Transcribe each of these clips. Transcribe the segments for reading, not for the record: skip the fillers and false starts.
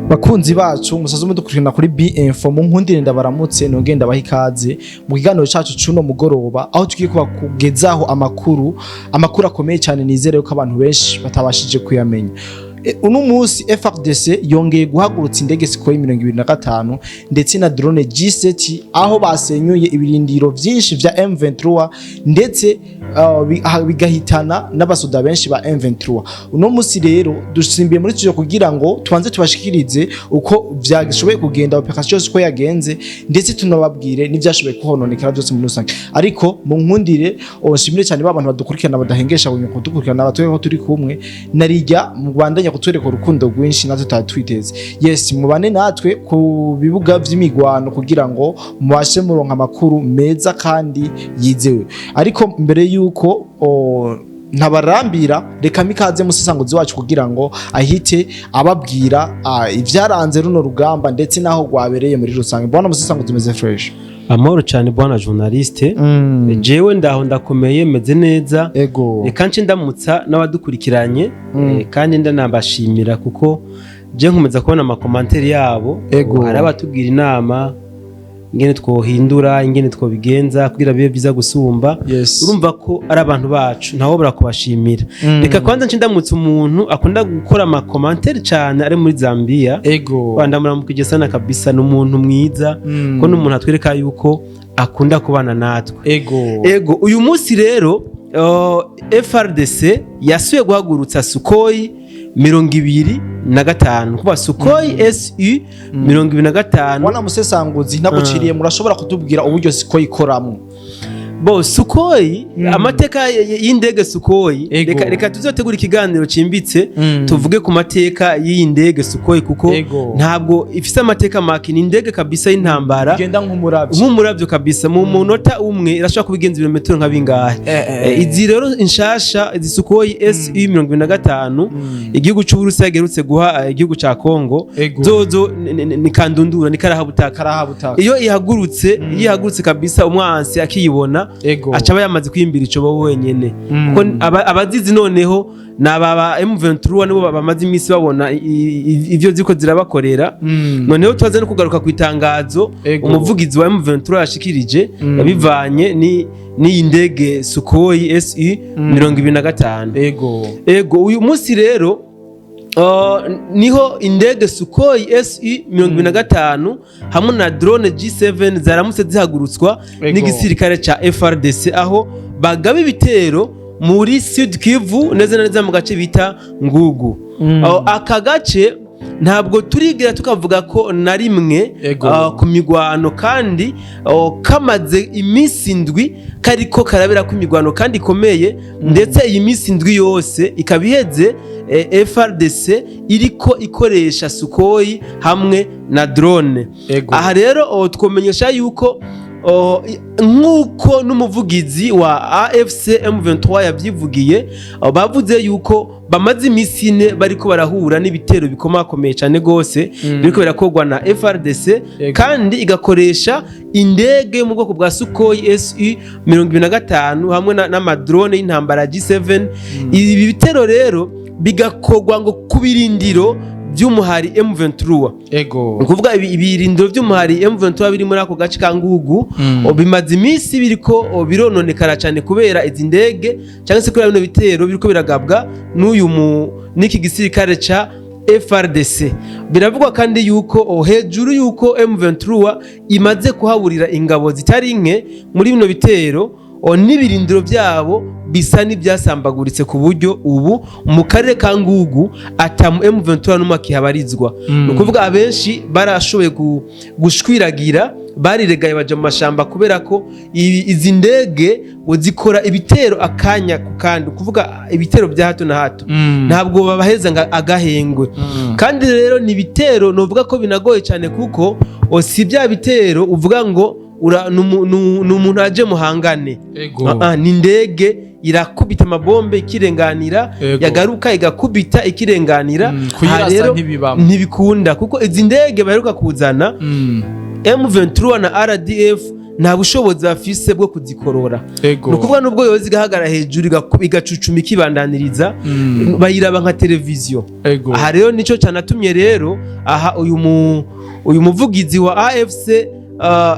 Bakunzi bacu musaze mudukurikirana kuri B-Info mu nkundire ndabaramutse nongenda baha ikaze mu kiganiro cacu cuno mugoroba aho tugiye kubakugezaho amakuru akomeye cyane nizere ko abantu benshi batabashije kuyamenya. Uno munsi FARDC yongeye guhagurutsa indege Sukhoi 25 ndetse na drone G7 aho basenyuye ibirindiro vyinshi vya M23 ndetse bigahitana n'abasoda benshi ba M23. Uno munsi rero dusimbiye muri cyo kugira ngo tubanze tubashikirize uko vyagishoboye kugenda operation Sukhoi yagenze ndetse tunababwire n'ivyashoboye kuhononekera byose muri rusange. Ariko mu nkundire oshimire cyane babantu badukurikirana badahengesha kudukurikirana abatwe turi kumwe narijya mu Rwanda kutwereka urukundo rwinshi natwe tatwiteze. Yes, mubane natwe ku bibuga vy'imigwano kugira ngo mubashe muronka amakuru meza kandi yizewe. Ariko mbere yuko ntabarambira reka mikaze musesanguzi wacu kugira ngo ahite ababwira ivyaranze runo rugamba ndetse naho gwabereye muri rusange. Bwana musesanguzi meze fresh. Amahoro cyane bwana journaliste. Jewe ndaho ndakomeye meze neza. Reka nce ndamutsa n'abadukurikiranye kandi ndanabashimira kuko je nkomeza kubona amakomantere yabo hari abatubwira inama ingene twohindura ingene twobigenza kugira bibe byiza gusumba. Urumva ko ari abantu bacu ntaho barakubashimira. Reka kwanza nce ndamutsa umuntu akunda gukora amakomantere cyane ari muri Zambia. Ndamuramukiye sana kabisa n'umuntu mwiza ko n'umuntu atwereka yuko akunda kubana natwe. Uyu munsi rero FARDC yasuye guhagurutsa Sukhoi 25 kuba Sukhoi SU 25. Wana musesanguzi naguciriye murashobora kutubwira uburyo Sukhoi ikoramo. Sukhoi amateka y'indege Sukhoi reka tuzotegura ikiganiro cimbitse tuvuge ku mateka y'indege Sukhoi kuko ntabwo ifise amateka makini indege kabisa y'intambara genda nk'umuravyo kabisa mu munota umwe irashobora kubigenza ibirometero nka bingahe. Izi rero inshasha izi Sukhoi SU 25 igihugu cy'Uburusiya yagerutse guha igihugu ca Kongo zozo ni kandundura ni karahabutaka iyo ihagurutse kabisa umwansi akiyibona acaba yamaze kwimbira icobo wenyene kuko abazizi noneho nababa M23 nibo bamaze imisi babona ivyo ziko zirabakorera. Noneho twaze no kugaruka ku itangazo umuvugizi wa M23 yashikirije yabivanye ni indege Sukhoi SU 25. Uyu munsi rero niho indege Sukhoi SU 25 hamwe na drone G7 zaramutse zihagurutswa n'igisirikare ca FARDC aho bagaba ibitero muri Sud Kivu neza mu gace bita Ngugu. Aka gace ntabwo turigira tukavuga ko na rimwe ku migwano kandi kamaze imisi ndwi kariko karabera ku migwano kandi ikomeye ndetse iyi misi ndwi yose ikabiheze FARDC iriko ikoresha Sukhoi hamwe na drone. Aha rero twomenyesha yuko nk'uko n'umuvugizi wa AFC M23 yavyivugiye bavuze yuko bamaze imisi 4 bariko barahura n'ibitero bikomakomeye cyane gose biriko birakogwa na FARDC kandi igakoresha indege mu bwoko bwa Sukhoi SU 25 hamwe n'amadrone y'intambara G7. Ibi bitero rero bigakogwa ngo kubirindiro by'umuhari M23. Ukuvuga ibirindiro by'umuhari M23 biri muri ako gace ka Ngugu bimaze imisi biriko birononekara cyane kubera izi ndege cyangwa se kubera bino bitero biriko biragabwa n'iki gisirikare ca FARDC. Biravugwa kandi yuko hejuru yuko M23 imaze kuhaburira ingabo zitari nke muri bino bitero n'ibirindiro byabo bisa n'ibyasambaguritse ku buryo ubu mu karere ka Ngugu atamu M23 n'umakihabarizwa. Ukuvuga abenshi barashoboye gushwiragira bariregaye baje mu mashamba kubera ko izi ndege zikora ibitero akanya kandi kuvuga ibitero bya hato na hato ntabwo babaheza nga agahengwe. Kandi rero ni bitero novuga ko binagoye cyane kuko si bya bitero uvuga ngo n'umuntu aje muhangane. Ni indege irakubita amabombe ikirenganira yagaruka igakubita ikirenganira. Rero ntibikunda kuko izi ndege baheruka kuzana M23 na RDF nta bushobozi bafise bwo kuzikorora. Ego. Ni ukuvuga n'ubwo yoza igahagarara hejuru igacucuma ikibandaniriza bayiraba nka televiziyo. Ego. Aha rero nico cyanatumye rero aha uyu muvugizi wa AFC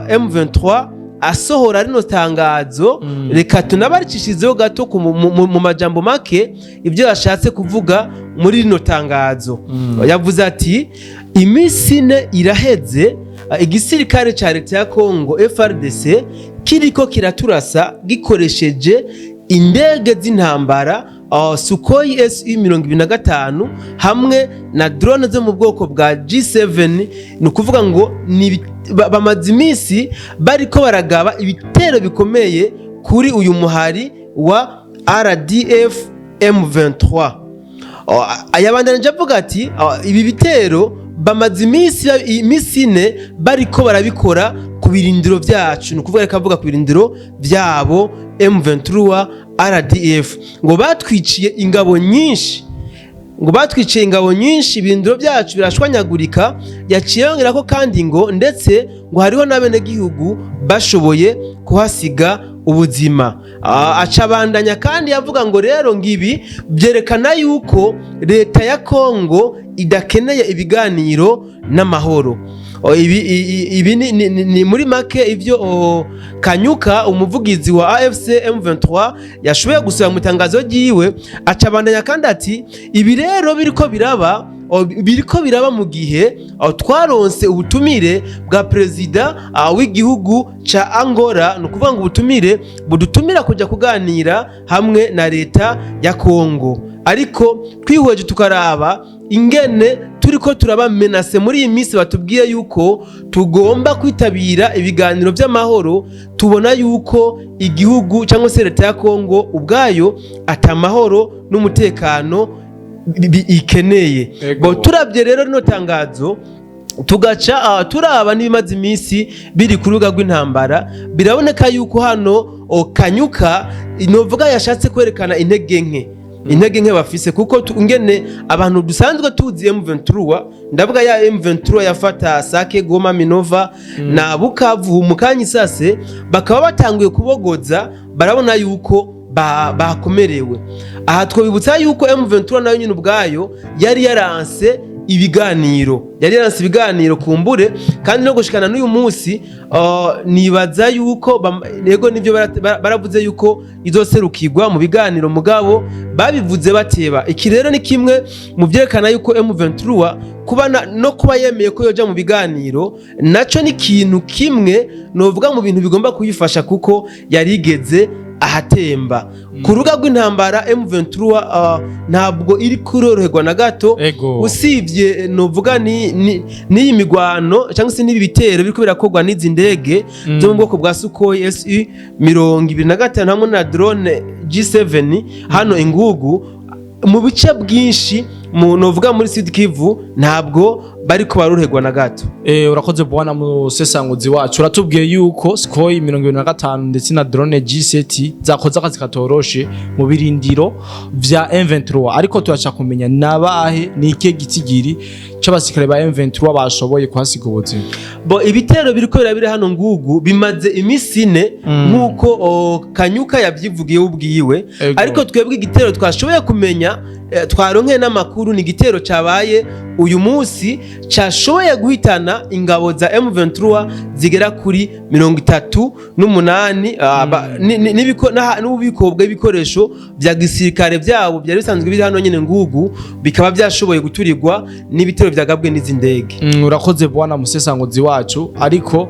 M23 asohora rino tangazo. Reka tunabarikishizeho gato mu majambo make ibyo yashatse kuvuga muri rino tangazo. Yavuze ati iminsi ine iraheze igisirikare ca leta ya Kongo FARDC kiriko kiraturasa gikoresheje indege z'intambara Sukhoi Su-25 hamwe na drone zo mu bwoko bwa G7. ni ukuvuga ngo bamaze iminsi bariko baragaba ibitero bikomeye kuri uyu muhari wa RDF M23. Ayabandanije avuga ati ibi bitero bamaze iminsi ine bariko barabikora ku birindiro byacu. ni ukuvuga reka avuga ku birindiro byabo M23 RDF, ngo batwiciye ingabo nyinshi ibirindiro byacu birashwanyagurika. Yaciye yongera ko kandi ngo ndetse ngo hariho n'abenegihugu bashoboye kuhasiga ubuzima. Acabandanya kandi yavuga ngo rero ngibi byerekana yuko leta ya Kongo idakeneye ibiganiro n'amahoro. Ibi ni muri make ivyo Kanyuka umuvugizi wa AFC M23 yashoboye gusaba mu tangazo ryiwe. Acabandanya kandi ati ibi rero biriko biraba mu gihe twaronse ubutumire bwa perezida w'igihugu ca Angola. ni ukuvuga ngo ubutumire budutumira kujya kuganira hamwe na leta ya Kongo, ariko twihweje tukaraba ingene turiko turabamenase muri iyi minsi batubwiye yuko tugomba kwitabira ibiganiro by'amahoro. Tubona yuko igihugu cyangwa se leta ya Kongo ubwayo atamahoro n'umutekano ikeneye. Turabye rero rino tangazo tugaca turaba n'ibimaze iminsi biri ku rubuga rw'intambara, biraboneka yuko hano Kanyuka inovuga yashatse kwerekana intege nke bafise, kuko ngene abantu dusanzwe tuzi M23, ndavuga ya M23 yafata Sake, Goma, Minova na Bukavu mu kanya isase, bakaba batanguye kubogoza, barabona yuko bakomerewe. Aha twabibutsa yuko M23 nayo nyine ubwayo yari yaranse ibiganiro kumbure, kandi no gushikana n'uyu munsi nibaza yuko yego nivyo baravuze yuko izoserukirwa mu biganiro, mugabo babivuze bateba. Iki rero ni kimwe mu byerekana yuko M23 kuba yemeye ko yoja mu biganiro naco ni kintu kimwe novuga mu bintu bigomba kuyifasha, kuko yarigeze ahatemba. Ku rubuga rw'intambara M23 ntabwo iri kuroroherwa na gato. Usibye novuga n'iyi migwano cyangwa se n'ibi bitero biriko birakorwa n'izi ndege zo mu bwoko bwa Sukhoi Su-25 hamwe na drone G7 hano ingugu mu bice bwinshi novuga muri Sud Kivu, ntabwo bariko baroroherwa na gato. Urakoze bwana musesanguzi wacu, uratubwiye yuko Sukhoi 25 ndetse na drone G7 zakoze akazi katoroshe mu birindiro vya M23, ariko turacha kumenya nabahe nike gitigiri c'abasikare ba M23 bashoboye kwasiga ubuzima. Ibitero biriko birabire hano ngugu bimaze iminsi ine nkuko Kanyuka yavyivugiye ubwiwe, ariko twebwe igitero twashoboye kumenya twaronke n'amakuru ni igitero cabaye uyu munsi cashoboye guhitana ingabo za M23 zigera kuri 38 n'ububiko bw'ibikoresho vya gisirikare byabo byari bisanzwe biri hano nyene ngugu, bikaba byashoboye guturirwa n'ibitero vyagabwe n'izi ndege. Urakoze bwana musesanguzi wacu, ariko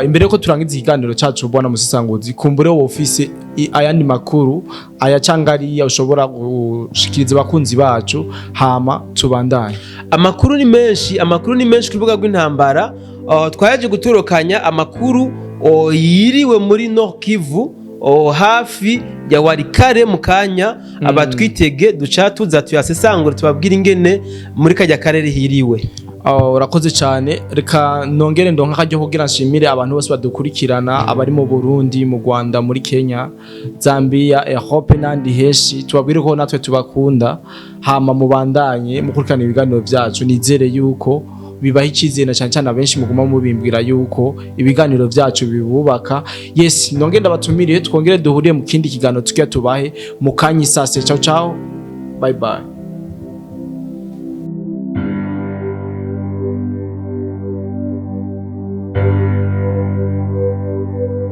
imbere ko turangiza ikiganiro cacu bwana musesanguzi, kumbure wo office ayandi makuru ayacangariya ushobora gushikiriza abakunzi bacu hama tubandanye. Amakuru ni menshi ku rubuga rw'intambara. Twaje gutorokanya amakuru yiriwe muri Nord Kivu hafi ya Warikare mu kanya. Abatwitege duca tuza tuyasesangura tubabwira ingene muri kajya karere hiriwe. Urakoze cyane, reka nongere ndonka kajyo kugira nshimire abantu bose badukurikirana, abari mu Burundi, mu Rwanda, muri Kenya, Zambia, Europe n'andi heshi. Tubabwire ko natwe tubakunda, hama mubandanye mukurikirana ibiganiro byacu. Nizere yuko bibaha icyizere na cyane cyane abenshi muguma mubimbwira yuko ibiganiro byacu bibubaka. Yes, nongenda batumiriye twongere duhuriye mu kindi kiganiro tukiya tubahe mu kanya isase. Ciao ciao, bye bye.